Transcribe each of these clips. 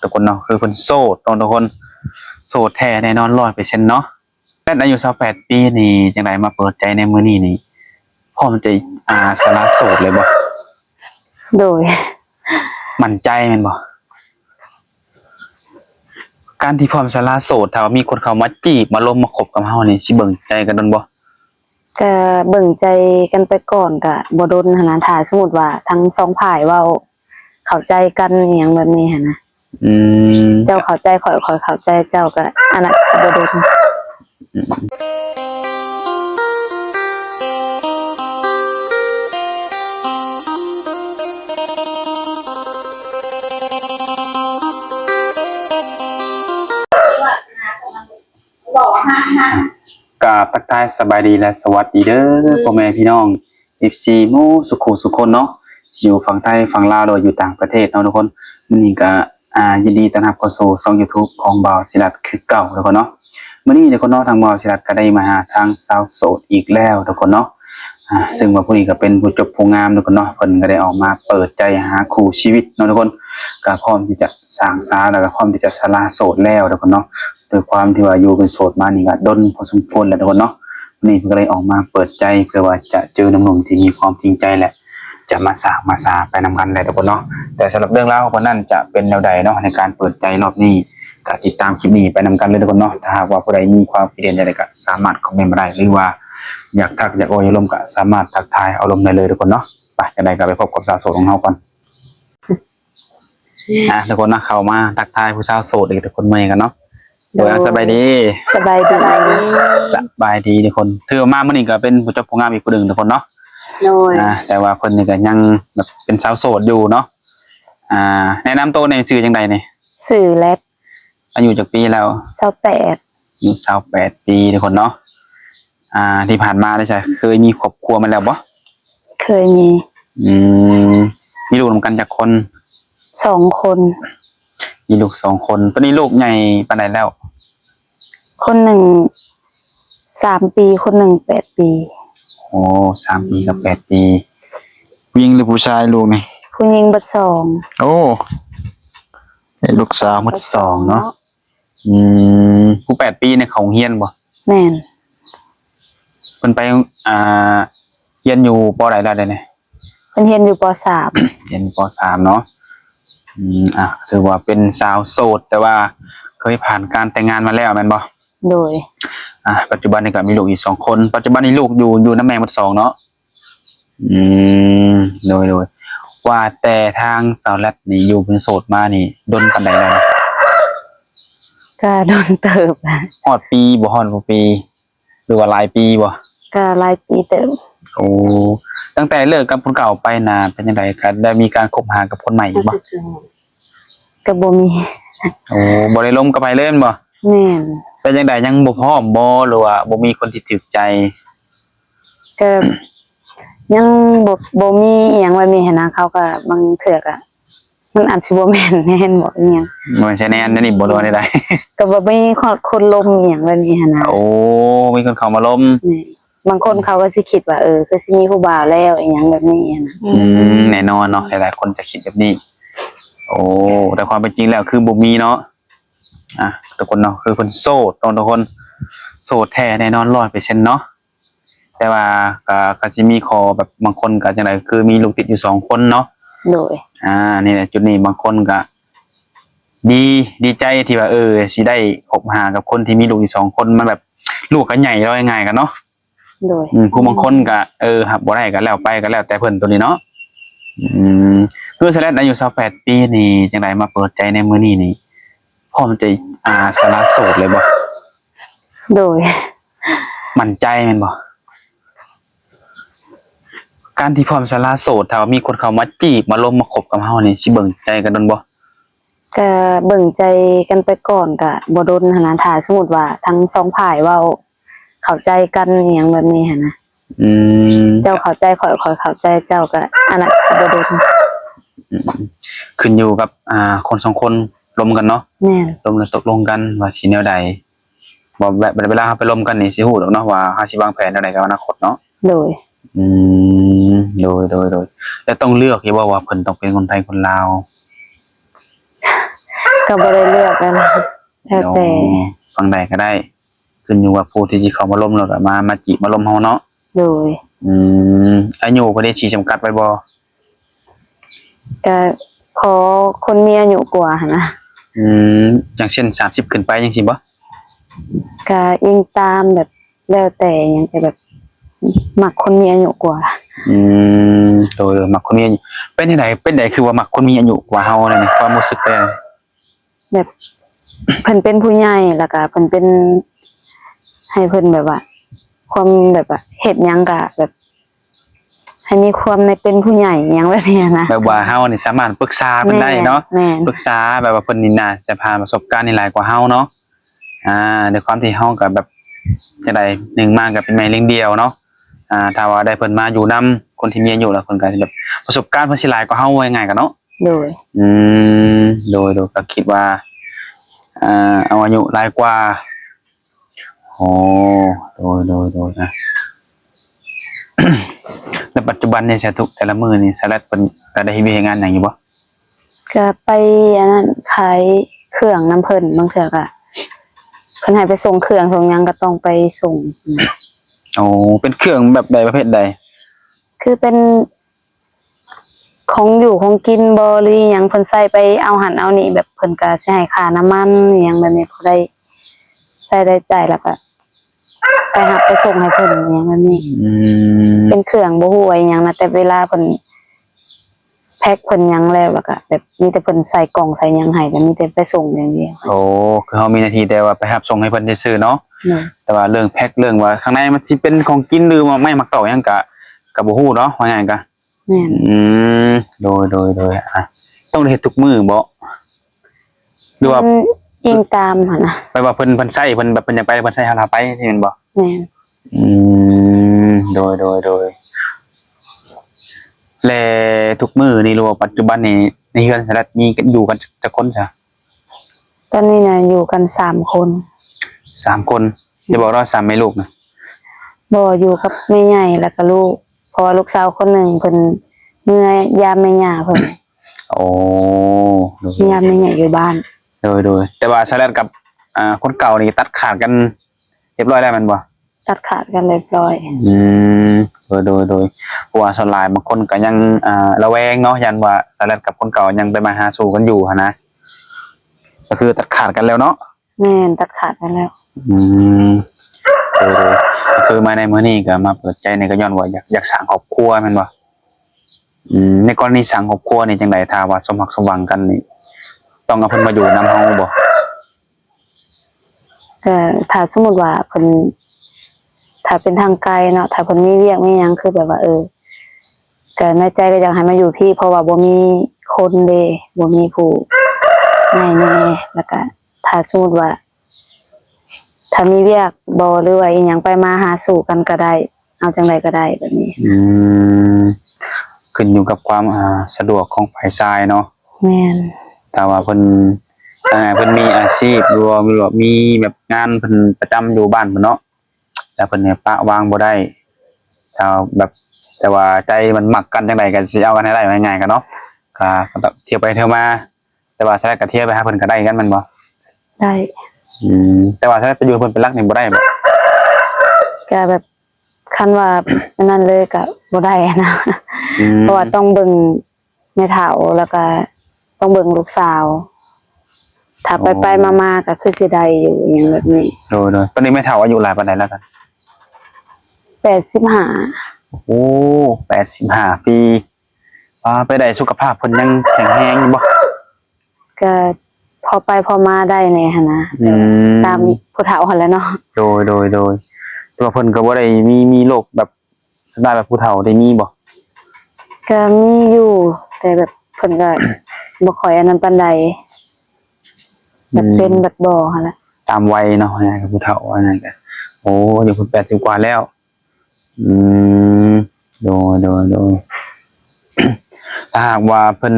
ทุกคนเนาะคือคนโสดทุกคนโสดแท้แน่นอน100%เนาะแต่อายุ28 ปีนี่จังไดมาเปิดใจในมื้อนี้นี่พร้อมจะสละโสดเลยบ่โดยมั่นใจแม่นบ่การที่พร้อมสละโสดถ้าว่ามีคนเข้ามาจีบมาล้มมาคบกับเฮานี่สิเบิ่งใจกันโดนบ่ก็เบิ่งใจกันไปก่อนก็บ่โดนหั้นนะถ้าสมมุติว่าทั้งสองฝ่ายเว้าเข้าใจกันอหยังแบบนี้หั้นนะเจ้าเข้าใจข่อยเข้าใจเจ้าก็อันนั้นสิบ่โดนกราบทักทายสบายดีและสวัสดีเด้อพ่อแม่พี่น้อง FC หมู่สุขุสุคนเนาะอยู่ฝั่งไทยฝั่งลาวโดยอยู่ต่างประเทศเนาะทุกคนมื้อนี้ก็ยินดีต้อนรับเข้าสู่ช่อง YouTube ของบ่าวศิรัตน์คือเก่าทุกคนเนาะมื้อนี้ทุกคนเนาะทางบ่าวศิรัตน์ก็ได้มาหาทางสาวโสดอีกแล้วทุกคนเนาะซึ่งว่าผู้นี้ก็เป็นผู้จบผู้งามทุกคนเนาะเพิ่นก็ได้ออกมาเปิดใจหาคู่ชีวิตเนาะทุกคนก็พร้อมที่จะสร้างสรรค์แล้วก็พร้อมที่จะสละโสดแล้วทุกคนเนาะโดยความที่ว่าอยู่เป็นโสดมานี่ก็ดนพอสมควรแล้วทุกคนเนาะนี่ก็เลยออกมาเปิดใจเพื่อว่าจะเจอหนุ่มๆที่มีความจริงใจแหละจะมาสร้างมาสาไปนำกันเลยทุกคนเนาะแต่สำหรับเรื่องราวของนั้นจะเป็นแนวใดเนาะในการเปิดใจรอบนี้ก็ติดตามคลิปนี้ไปนำกันเลยทุกคนเนาะถ้าหากว่าผู้ใดมีความคิดเห็นใดๆก็สามารถคอมเมนต์มาได้หรือว่าอยากทักอยากโอยอารมณ์ก็สามารถทักทายอารมณ์ได้เลยทุกคนเนาะไปจังไดก็ไปพบกับสาวโสดของเราก่อนทุกคนนะเข้ามาทักทายผู้สาวโสดอีกทุกคนมากันเนาะโดยสบายดีสบายดีสบายดีทุกคนถือมาเมื่อนี้ก็เป็นผู้เจ้าผู้งามอีกคนหนึ่งทุกคนเนาะโดยแต่ว่าคนนี้ก็ยังแบบเป็นสาวโสดอยู่เนาะแนะนำตัวในชื่อจังใดนี่สื่อแลบอายุจากปีแล้ว28อายุ28 ปีทุกคนเนาะที่ผ่านมาได้ใช่เคยมีครอบครัวมาแล้วบ่เคยมีลูกนำกันจากคน2 คนมีลูก2 คนตอนนี้ลูกใหญ่ปานใดแล้วคนหนึ่ง3 ปีคนหนึ่ง8 ปีโอ้3 ปีกับ8 ปีผู้หญิงหรือผู้ชายลูกนี่ผู้หญิงเบิด2โอ้ลูกสาวเบิด2เนาะผู้8 ปีเนี่ยเขาเรียนบ่แม่นเพิ่นไปเรียนอยู่ป.ใดแล้วเนี่ยเพิ่นเรียนอยู่ป.3 เรียนป.3 เนาะถือว่าเป็นสาวโสดแต่ว่าเคยผ่านการแต่งงานมาแล้วแม่นบ่โดยปัจจุบันนี่ก็มีลูกอีก2 คนปัจจุบันนี้ลูกอยู่นำแม่หมด2เนาะโดยว่าแต่ทางสาวแรดนี่อยู่เป็นโสดมานี่ดนปานใดแล้วก็โดนเติบฮอดปีบ่ฮอดบ่ปีหรือว่าหลายปีบ่ก็หลายปีเติบโอ้ตั้งแต่เลิกกับคนเก่าไปน่ะเป็นจังไดก็ได้มีการคบหากับคนใหม่อีกบ่ก็บ่มีโอ้บ่ได้ล้มกับไผเลยแม่นบ่แม่นเป็นจังไดยังบ่พร้อมบ่หรือว่าบ่มีคนที่ถูกใจก็ยังบ่มีอีหยังแบบนี้หั้นนะเขาก็บางเทื่อก็มันอาจสิบ่แม่นแน่นบ่อีหยังบ่ใช่แน่นนี่บ่รู้ได้ก็บ่มีคนลมอีหยังแบบนี้หั้นนะโอ้มีคนเข้ามาล้มบางคนเขาก็สิคิดว่าคือสิมีผู้บ่าวแล้วอีหยังแบบนี้นะแน่นอนเนาะหลายๆคนจะคิดแบบนี้โอ้แต่ความเป็นจริงแล้วคือบ่มีเนาะทุกคนเนาะคือคนโสดทุกคนโสดแท้แน่นอน100%เนาะแต่ว่าก็สิมีข้อแบบบางคนก็จังได๋คือมีลูกติดอยู่2 คนเนาะโดยนี่แหละจุดนี้บางคนก็ดีใจที่ว่าสิได้คบหากับคนที่มีลูกอยู่2 คนมันแบบลูกก็ใหญ่แล้วง่ายๆกันเนาะโดยผู้บางคนก็ครับบ่ได้ก็แล้วไปก็แล้วแต่เพิ่นตัวนี้เนาะคือสแลดอายุ28 ปีนี่จังไดมาเปิดใจในมื้อนี้นี่พร้อมจะสละโสดเลยบ่โดยมั่นใจแม่นบ่การที่พร้อมสละโสดถ้าว่ามีคนเข้ามาจีบมาล้มมาคบกับเฮานี่สิเบิ่งใจกันโดนบ่ก็เบิ่งใจกันไปก่อนก็บ่โดนหั้นนะถ้าสมมุติว่าทั้ง2ฝ่ายเว้าเข้าใจกันอหยังแบบนี้หั้นนะเจ้าเข้าใจข่อยเข้าใจเจ้าก็อันนั้นสิบ่โดนขึ้นอยู่กับคน2 คนล้มกันเนาะแม่นล้มแล้วตกลงกันว่าสิแนวใดบ่แบบเวลาเฮาไปล้มกันนี่สิฮู้ดอกเนาะว่าเฮาสิวางแผนแนวใดกับอนาคตเนาะโดยโดยแล้วต้องเลือกอยู่ว่าเพิ่นต้องเป็นคนไทยคนลาว ก็บ่ได้เลือกกันแล้วแต่ ฟังใดก็ได้ขึ้นอยู่ว่าผู้ที่สิเข้ามาล้มแล้วก็มาจิมาล้มเฮาเนาะ โดย อายุบ่ได้ชี้จำกัดไว้บ่ ก็ขอคนมีอายุกว่าหั่นนะ อย่างเช่น30ขึ้นไปจังซี่บ่ ก็ยิงตามแบบแล้วแต่หยังแต่แบบมักคนมีอายุกว่า โดยมักคนมีอายุเป็นจังไดคือว่ามักคนมีอายุกว่าเฮานั่นนี่ความรู้สึกเป็น แบบเพิ่นเป็นผู้ใหญ่แล้วก็เพิ่นเป็นให้เพิ่นแบบว่า ความแบบว่าเฮ็ดหยังก็แบบ ให้มีความในเป็นผู้ใหญ่หยังแบบนี้นะ แบบว่าเฮานี่สามารถปรึกษาเพิ่นได้เนาะ แม่น ปรึกษาแบบว่าเพิ่นนี่น่าจะผ่านประสบการณ์นี่หลายกว่าเฮาเนาะด้วยความที่เฮาก็แบบจังได๋หนึ่งมาก็เป็นแม่เลี้ยงเดี่ยวเนาะถ้าว่าได้เพิ่นมาอยู่นํคนที่มีอายุแล้วเพิ่นก็สิแบบประสบการณ์เพิ่นสิหลายกว่าเฮาว่าง่ายๆกันเนาะ โดย โดยก็คิดว่าเอาอายุหลายกว่าโอ้โดยนะ ในปัจจุบันเนี่ยใช้ทุกแต่ละมื้อนี่สลัดเพิ่นก็ได้เฮ็ดเวียกงานหยังอยู่บ่ ก็ไปอันนั้นขายเครื่องน้ำเพิ่นบางเทื่อก็เพิ่นให้ไปส่งเครื่องส่งหยังก็ต้องไปส่ง โอ้เป็นเครื่องแบบใดประเภทใด คือเป็นของอยู่ของกินบ่หรือหยังเพิ่นใส่ไปเอาหันเอานี่แบบเพิ่นก็สิให้ค่าน้ำมันอิหยังแบบนี้พอได้ใส่ได้จ่ายแล้วก็ไปรับไปส่งให้เพิ่นอิหยังแบบนี้ เป็นเครื่องบ่ฮู้ว่าอิหยังนะแต่เวลาเพิ่นแพ็คเพิ่นหยังแล้วก็แบบมีแต่เพิ่นใส่กล่องใส่หยังให้ก็มีแต่ไปส่งอย่างเดียว โอ้คือเฮามีหน้าที่แต่ว่าไปรับส่งให้เพิ่นซื่อๆเนาะ เนาะ แต่ว่าเรื่องแพ็คเรื่องว่าข้างในมันสิเป็นของกินหรือว่าไม่มักตอกหยังก็บ่ฮู้เนาะว่าง่ายก็ แม่น โดยต้องเฮ็ดทุกมื้อบ่หรือว่า มันอิงตามหั่นนะ ไปว่าเพิ่นใช้เพิ่นแบบเพิ่นอยากไปเพิ่นใช้หาลาไปที่แม่นบ่ แม่น โดยแลทุกมื้อนี่หรือว่าปัจจุบันนี่ในเฮือนสลัดมีกันอยู่กันจักคนซะ ตอนนี้น่ะอยู่กัน3คน 3คนอย่าบอกว่า3แม่ลูกนะ บ่อยู่กับแม่ใหญ่แล้วก็ลูกเพราะว่าลูกสาวคนหนึงเพิ่นเมื่อยยามแม่ย่าเพิ่น โอ้โดย ยามแม่ใหญ่อยู่บ้าน โดยแต่ว่าสลัดกับคนเก่านี่ตัดขาดกันเรียบร้อยแล้วแม่นบ่ ตัดขาดกันเรียบร้อย โดยเพราะว่าส่วนหลายบางคนก็ยังระแวงเนาะยันว่าสลัดกับคนเก่ายังไปมาหาสู่กันอยู่หันนะก็คือตัดขาดกันแล้วเนาะ แม่นตัดขาดกันแล้ว โดยก็คือมาในมื้อนี้ก็มาเปิดใจในก็ย้อนว่าอยากสร้างครอบครัวแม่นบ่ในกรณีสร้างครอบครัวนี่จังไดถ้าว่าสมรักสมหวังกันนี่ต้องเอาเพิ่นมาอยู่นำเฮาบ่ ก็ถ้าสมมุติว่าเพิ่นถ้าเป็นทางไกลเนาะถ้าเพิ่นมีเวียกมีหยังคือแบบว่าก็ในใจก็อยากให้มาอยู่พี่เพราะว่าบ่มีคนเด้บ่มีผู้ใหญ่แน่แล้วก็ถ้าสมมุติว่า ถ้ามีเวียกบ่หรือว่าอีหยังไปมาหาสู่กันก็ได้เอาจังไดก็ได้แบบนี้ ขึ้นอยู่กับความสะดวกของฝ่ายชายเนาะ แม่น ถ้าว่าเพิ่นมีอาชีพรวมหรือว่ามีแบบงานเพิ่นประจำอยู่บ้านเพิ่นเนาะแล้วเพิ่นเนี่ยปะวางบ่ได้ถ้าแบบแต่ว่าใจมันมักกันจังไดก็สิเอากันให้ได้ง่ายๆกันเนาะก็แบบเที่ยวไปเที่ยวมาแต่ว่าใช้ก็เที่ยวไปหาเพิ่นก็ได้กันแม่นบ่ ได้ แต่ว่าถ้าไปอยู่เพิ่นเป็นหลักนี่บ่ได้บ่ ก็แบบคันว่าอันนั้นเลยก็บ่ได้นะเพราะว่าต้องเบิ่งแม่เฒ่าแล้วก็ต้องเบิ่งลูกสาวถ้าไปมาๆก็คือสิได้อยู่อหยังแบบนี้ โดยตอนนี้แม่เฒ่าอายุหลายปานใดแล้วกัน 85 โอ้85ปีไปได้สุขภาพเพิ่นยังแข็งแรงอยู่บ่ ก็พอไปพอมาได้แน่หั่นนะตามผู้เฒ่าหั่นแหละเนาะ โดยแต่ว่าเพิ่นก็บ่ได้มีโรคแบบสไตล์แบบผู้เฒ่าได้มีบ่ ก็มีอยู่แต่แบบเพิ่นก็บ่ค่อยอันนั้นปานใดแบบเป็นแบบบ่หั่นแหละ ตามวัยเนาะนะกับผู้เฒ่าว่านั่นก็โอ้อายุเพิ่น80กว่าแล้วโดย ถ้าหากว่าเพิ่น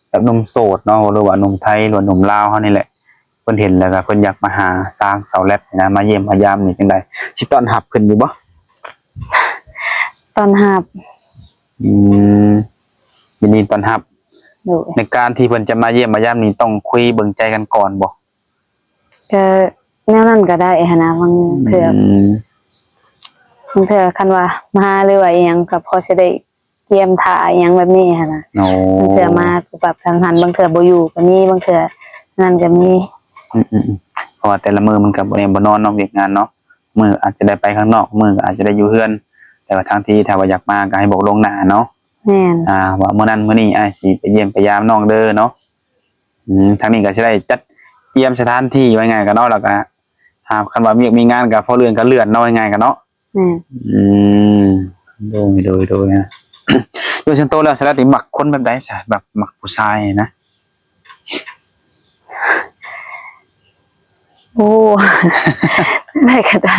แบบหนุ่มโสดเนาะหรือว่าหนุ่มไทยหรือว่าหนุ่มลาวเฮานี่แหละเพิ่นเห็นแล้วก็เพิ่นอยากมาหาสร้างเสาแลบนะมาเยี่ยมมายามนี่จังได๋สิต้อนรับเพิ่นอยู่บ่ ตอนรับ ยินดีต้อนรับ โดย ในการที่เพิ่นจะมาเยี่ยมมายามนี้ต้องคุยเบิ่งใจกันก่อนบ่ ก็แนวนั้นก็ได้หั้นนะบางเทื่อ ม บางเทื่อคันว่ามาหรือว่าอิหยังก็พอสิได้เตรียมท่าอิหยังแบบนี้หั้นนะ โอ้ บางเทื่อมาปรับทางหันบางเทื่อบ่อยู่ก็มีบางเทื่อนั่นก็มี เพราะว่าแต่ละมื้อมันก็บ่ได้บ่นอนเนาะเวียกงานเนาะมื้ออาจจะได้ไปข้างนอกมื้อก็อาจจะได้อยู่เฮือน แต่ว่าทางที่ถ้าว่าอยากมาก็ให้บอกล่วงหน้าเนาะ แม่น ว่ามื้อนั้นมื้อนี้อ้ายสิไปเยี่ยมไปยามน้องเด้อเนาะทางนี้ก็สิได้จัดเตรียมสถานที่ไว้ไงกันเนาะแล้วก็หากคันว่ามีงานก็พอเลื่อนก็เลื่อนเนาะไงกันเนาะ แม่น อืมโดยนะ โดยส่วนตัวแล้วสลัดนี่มักคนแบบใดซะแบบมักผู้ชายนะ โอ้ ได้ก็ได้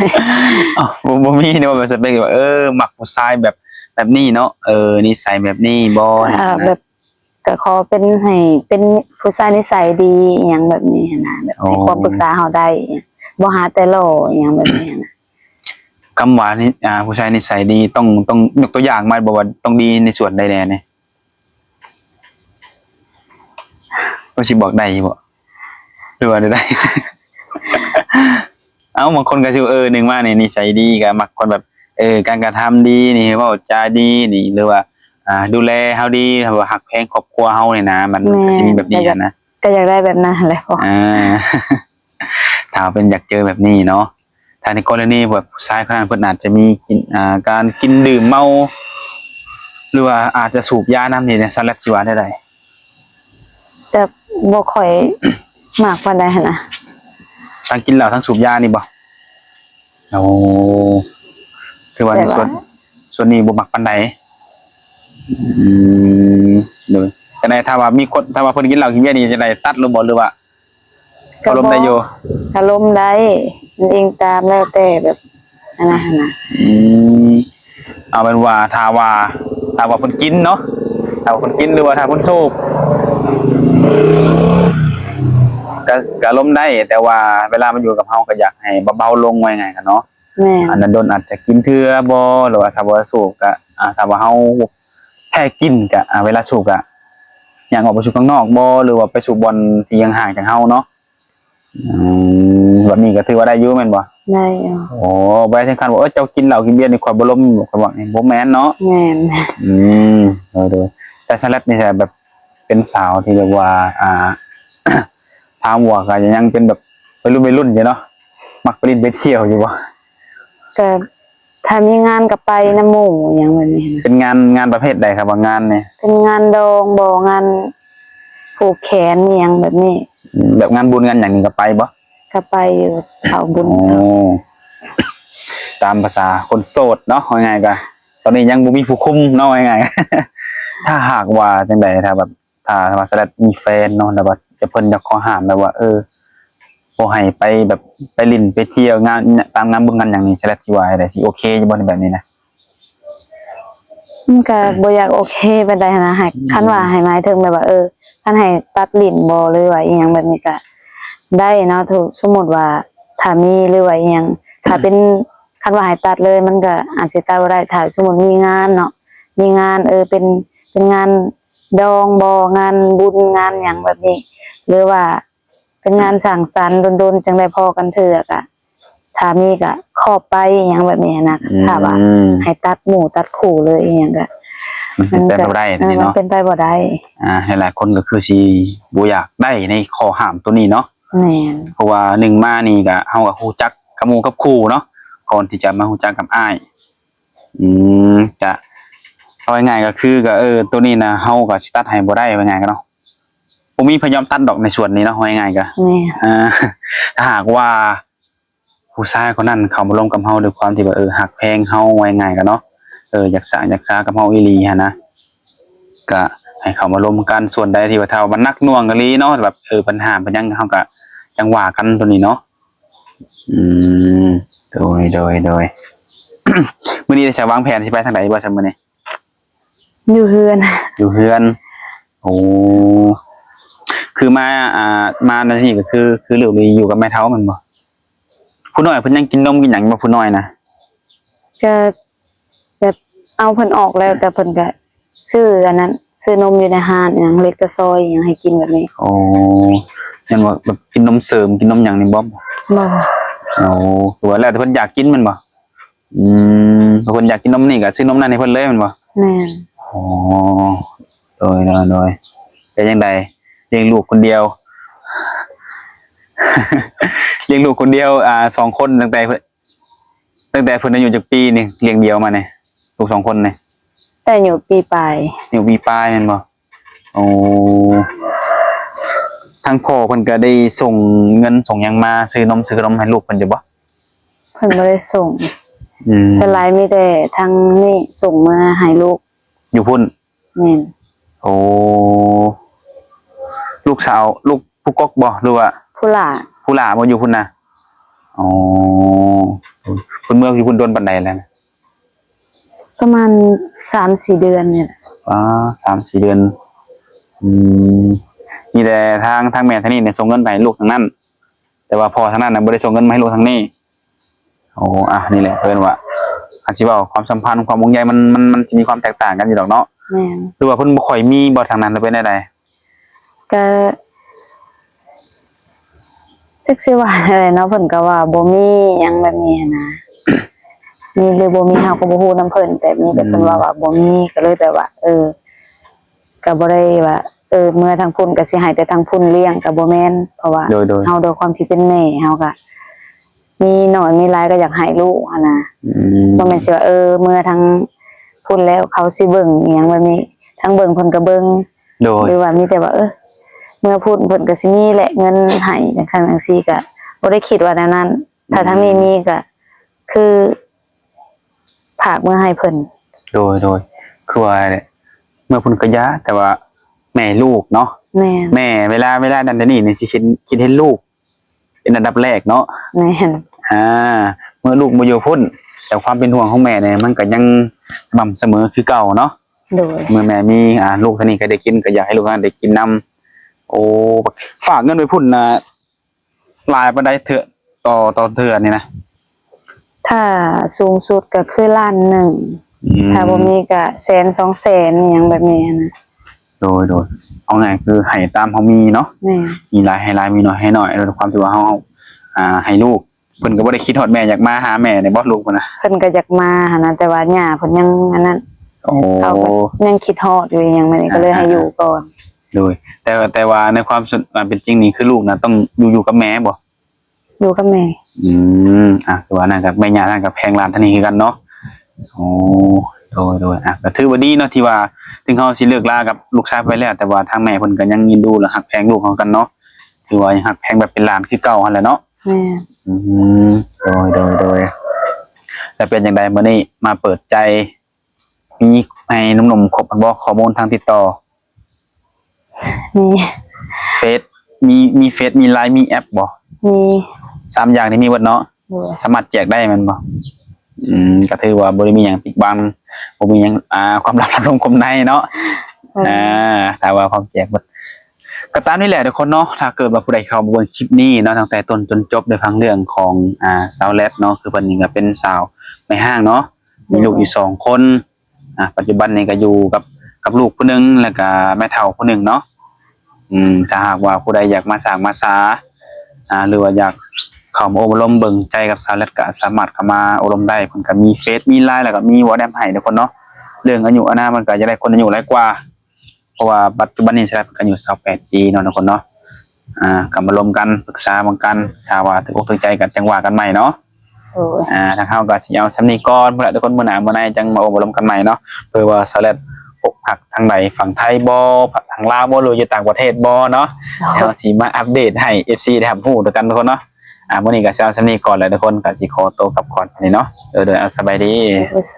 อ๋อบ่มีเนาะแบบสเปคว่ามักผู้ชายแบบนี้เนาะนิสัยแบบนี้บ่ แบบก็ขอเป็นให้เป็นผู้ชายนิสัยดีอหยังแบบนี้หั้นนะแบบให้ความปรึกษาเฮาได้อิหยังบ่หาแต่หล่ออหยังแบบนี้หั้นนะ คำว่านี่ผู้ชายนิสัยดีต้องยกตัวอย่างมาบอกว่าต้องดีในส่วนใดแน่เนี่ยก็สิบอกได้บ่หรือว่าได้ เอ้าบางคนก็สิหนึ่งมานี่นิสัยดีก็มักคนแบบการกระทำดีนี่เว้าจาดีนี่หรือว่าดูแลเฮาดีว่าฮักแพงครอบครัวเฮานี่นะมันก็สิมีแบบนี้นะ ก็อยากได้แบบนั้นแหละพ่อ ถ้าเป็นอยากเจอแบบนี้เนาะถ้าในกรณีแบบผู้ชายคนนั้นเพิ่นอาจจะมีการกินดื่มเมาหรือว่าอาจจะสูบยาน้ำนี่เนี่ยสลัดสิว่าได้ใด แต่บ่ค่อยมากปานใดหั้นนะ ทั้งกินเหล้าทั้งสูบยานี่บ่โอ้คือว่าในส่วนนี้บ่มักปานใดเดี๋ยวจังได๋ถ้าว่ามีคนถ้าว่าเพิ่นกินเหล้ากินเบียร์นี่จะได้ตัดลงบ่หรือว่าอารมณ์ได้อยู่ อารมณ์ได้มันเองตามแล้วแต่แบบอันนั้นหั้นนะ เอาเป็นว่าถ้าว่าเพิ่นกินเนาะถ้าว่าเพิ่นกินหรือว่าถ้าเพิ่นสูบก็ล้มได้แต่ว่าเวลามันอยู่กับเฮาก็อยากให้เบาๆลงไว้ไงกันเนาะ แม่น อันนั้นโดนอาจจะกินเทื่อบ่หรือว่าถ้าว่าสูบก็ถ้าว่าเฮาแพ้กินก็เวลาสูบก็อยากออกไปสูบข้างนอกบ่หรือว่าไปสูบบอนที่ห่างๆจากเฮาเนาะแบบนี้ก็ถือว่าได้อยู่แม่นบ่ ได้อยู่ โอ้บ่ได้ถึงขั้นว่าเจ้ากินเหล้ากินเบียร์นี่ข่อยบ่ล้มข่อยบอกนี่บ่แม่นเนาะ แม่น เดูแต่สลัดนี่แบบเป็นสาวที่เรียกว่าทางหัวก็ยังเป็นแบบวัยรุ่นอยู่เนาะมักไปเล่นไปเที่ยวอยู่บ่ ก็ถ้ามีงานก็ไปนำหมู่อหยังแบบนี้นะ เป็นงานประเภทใดครับว่างานเนี่ย เป็นงานดองบ่งานผูกแขนอหยังแบบนี้ แบบงานบุญงานอย่างนี้ก็ไปบ่ ก็ไปอยู่เขาบุญ โอ้ตามภาษาคนโสดเนาะว่าไงก็ตอนนี้ยังบ่มีผู้คุมเนาะว่าไง ถ้าหากว่าจังไดถ้าแบบถ้าว่าสลัดมีแฟนเนาะแล้วว่าจะเพิ่นจะขอห้ามแบบว่าบ่ให้ไปแบบไปเล่นไปเที่ยวงานตามงานบุญงานอย่างนี้สลัดสิว่าได้สิโอเคอยู่บ่ในแบบนี้นะ มันก็บ่อยากโอเคปานใดหั้นนะให้คันว่าให้หมายถึงแบบว่าคันให้ตัดลิ้นบ่หรือว่าอีหยังแบบนี้ก็ได้เนาะถูกสมมุติว่าถ้ามีหรือว่าอีหยังถ้าเป็นคันว่าให้ตัดเลยมันก็อาจสิตัดบ่ได้ถ้าสมมุติมีงานเนาะมีงานเป็นงานดองบ่งานบุญงานหยังแบบนี้ หรือว่าเป็นงานสังสรรค์โดนๆจังได้พอกันเทื่อก็ถ้ามีก็ขอไปอหยังแบบนี้นะถ้าว่าให้ตัดหมู่ตัดคู่เลยอหยังก็ มันเป็นไปบ่ได้นี่ มัน เนาะ เป็นไปบ่ได้ หลายๆคนก็คือสิบ่อยากได้ในข้อห้ามตัวนี้เนาะ แม่น เพราะว่าหนึ่งมานี่ก็เฮาก็ฮู้จักกับหมู่กับคู่เนาะก่อนที่จะมาฮู้จักกับอ้ายจะเอาง่ายๆก็คือก็ตัวนี้นะเฮาก็สิตัดให้บ่ได้ว่าง่ายก็เนาะบ่มีพยายามตัดดอกในส่วนนี้เนาะว่าง่ายๆก็ แม่น ถ้าหากว่าผู้ชายคนนั้นเข้ามาร่วมกับเฮาด้วยความที่ว่าฮักแพงเฮาว่าง่ายๆก็เนาะอยากสากับเฮาอีหลีหันนะก็ให้เข้ามาร่วมกันส่วนใดที่ว่าถ้ามันหนักหน่วงอีหลีเนาะแบบปัญหาเป็นหยังเฮาก็จังว่ากันตัวนี้เนาะโดย มื้อนี้จะวางแผนสิไปทางใดบ่ซั่นมื้อนี้ อยู่เฮือน อยู่เฮือนโอ้คือมาในที่ก็คือเหลืออยู่กับแม่เฒ่ามันบ่ผู้น้อยเพิ่นยังกินนมกินหยังบ่ผู้น้อยนะ ก็แบบเอาเพิ่นออกแล้วแต่เพิ่นก็ซื้ออันนั้น ซื้อนมอยู่ในห้างอย่างเล็กกระซอยอย่างให้กินแบบนี้ โอ้ยันว่าแบบกินนมเสริมกินนมหยังนี่บ่ บ่ โอ้ตัวแล้วแต่เพิ่นอยากกินมันบ่ถ้าเพิ่นอยากกินนมนี่ก็ซื้อนมนั้นให้เพิ่นเลยแมันบ่ แม่น อ๋อโดยเป็นจังไดเลี้ยงลูกคนเดียว เลี้ยงลูกคนเดียว2คนตั้งแต่เพิ่นอายุจักปีนี่เลี้ยงเดียวมาเนี่ยลูก2คนนี่ แต่อยู่ปีปลาย อยู่ปีปลายแม่นบ่โอ้ทางพ่อเพิ่นก็ได้ส่งเงินส่งหยังมาซื้อนมซื้อขนมให้ลูกเพิ่นอยู่บ่ เพิ่นบ่ได้ส่ง อืม แต่หลายมีแต่ทางนี่ส่งมาให้ลูก อยู่พุ่น แม่น โอ้ลูกสาวลูกผู้กกบ่หรือว่า ผู้หลา ผู้หลาบ่อยู่พุ่นน่ะอ๋อเพิ่นเมื่ออยู่พุ่นโดนปานใดแล้วนะ ประมาณ 3-4 เดือนเนี่ยแหละ 3-4 เดือนมีแต่ทางแม่ทางนี้เนี่ยส่งเงินไปให้ลูกทางนั้น แต่ว่าพ่อทางนั้นน่ะบ่ได้ส่งเงินมาให้ลูกทางนี้โอ้นี่แหละเพิ่นว่าอาจสิเว้าความสัมพันธ์ความห่วงใยมันสิมีความแตกต่างกันอยู่ดอกเนาะ แม่น หรือว่าเพิ่นบ่ค่อยมีบ่ทางนั้นหรือเป็นจังได ก็จักสิว่าอะไรเนาะเพิ่นก็ว่าบ่มีหยังแบบนี้หั้นนะ มีหรือบ่มีเฮาก็บ่ฮู้นำเพิ่นแต่มีแต่เพิ่นว่าบ่มีก็เลยแบบว่า ก็บ่ได้ว่าเมื่อทางพุ่นก็สิให้แต่ทางพุ่นเลี้ยงก็บ่แม่นเพราะว่า โดย เฮาโดยความที่เป็นแม่เฮาก็มีน้อยมีหลายก็อยากให้ลูกหั้นนะ บ่แม่นสิว่าเมื่อทางพุ่นแล้วเขาสิเบิ่งอิหยังแบบนี้ทางเบิ่งเพิ่นก็เบิ่ง โดย หรือว่ามีแต่ว่าเมื่อพุ่นเพิ่นก็สิมีแหละเงินให้จังซั่นจังซี่ก็บ่ได้คิดว่าแนวนั้นถ้าทางนี้มีก็คือฝากเมื่อให้เพิ่น โดยคือว่าเนี่ยเมื่อเพิ่นก็ยะแต่ว่าแม่ลูกเนาะ แม่น แม่เวลาดันนี่สิคิดเห็นลูกเป็นอันดับแรกเนาะ แม่น เมื่อลูกบ่อยู่พุ่นแต่ความเป็นห่วงของแม่เนี่ยมันก็ยังสม่ำเสมอคือเก่าเนาะ โดย เมื่อแม่มีลูกเท่านี้ก็ได้กินก็อยากให้ลูกนั้นได้กินนำโอ้ฝากเงินไว้พุ่นน่ะหลายปานใดเถอะต่อเทื่อนี่นะ ถ้าสูงสุดก็คือล้านหนึ่งถ้าบ่มีก็แสน2แสนอิหยังแบบนี้นะ โดยเอาง่ายคือให้ตามเฮามีเนาะ แม่น มีหลายให้หลายมีน้อยให้น้อยด้วยความที่ว่าเฮาให้ลูกเพิ่นก็บ่ได้คิดฮอดแม่อยากมาหาแม่ในบ่ลูกพุ่นน่ะ เพิ่นก็อยากมาหันนะแต่ว่าย่าเพิ่นยังอันนั้น โอ้ เขาก็ยังคิดฮอดอยู่อิหยังแบบนี้ก็เลยให้อยู่ก่อน โดยแต่ว่าในความเป็นจริงนี่คือลูกนะต้องอยู่กับแม่บ่ อยู่กับแม่ คือว่านั่นกับแม่ย่านั่นกับแพงหลานท่านนี้คือกันเนาะโอ้โดยก็ถือว่าดีเนาะที่ว่าถึงเฮาสิเลิกลากับลูกชายไปแล้วแต่ว่าทางแม่เพิ่นก็ยังยินดูและฮักแพงลูกเฮากันเนาะถือว่ายังฮักแพงแบบเป็นหลานคือเก่าหั่นแหละเนาะ แม่ โดยแล้วเป็นจังไดมื้อนี้มาเปิดใจมีให้หนุ่มๆครบกันบ่ข้อมูลทางติดต่อ มี เฟซมีเฟซมี LINE มีแอปบ่ มี 3อย่างนี้มีเบิดเนาะ ด้วย สามารถแจกได้แมันบ่ก็ถือว่าบ่ได้มีหยังปิดบังบ่มีหยังความลับระดมคมในเนาะแต่ว่าความแจกมันก็ตามนี่แหละทุกคนเนาะถ้าเกิดว่าผู้ใดเข้ามาเบิ่งคลิปนี้เนาะตั้งแต่ต้นจนจบได้ฟังเรื่องของสาวแรดเนาะคือเพิ่นนี่ก็เป็นสาวแม่ห้างเนาะมีลูกอยู่2คนปัจจุบันนี่ก็อยู่กับลูกผู้หนึงแล้วก็แม่เฒ่าผู้หนึงเนาะถ้าหากว่าผู้ใดอยากมาสร้างมาสาหรือว่าอยากเข้ามาอบรมเบิ่งใจกับสาวแรดก็สามารถเข้ามาอบรมได้เพิ่นก็มีเฟซมี LINE แล้วก็มี WhatsApp ให้ทุกคนเนาะเรื่องอายุอาณามันก็จะได้คนอายุหลายกว่าเพราะว่าปัจจุบันนี้สาวแรดก็อายุ28ปีเนาะทุกคนเนาะก็มาร่วมกันปรึกษาบางกันถ้าว่าถูกอกถูกใจกันจังว่ากันใหม่เนาะทางเฮาก็สิเอาสำนี้ก่อนพุ่นล่ะทุกคนมื้อหน้ามื้อในจังมาอบรมกันใหม่เนาะเพื่อว่าสาวแรดอกหักทางใดฝั่งไทยบ่ทางลาวบ่หรืออยู่ต่างประเทศบ่เนาะเฮาสิมาอัปเดตให้ FC ได้รับรู้ด้วยกันทุกคนเนาะมื้อนี้ก็สิเอาสำนี้ก่อนแล้วทุกคนก็สิขอตัวกลับก่อนนี่เนาะเอาสบายดี ส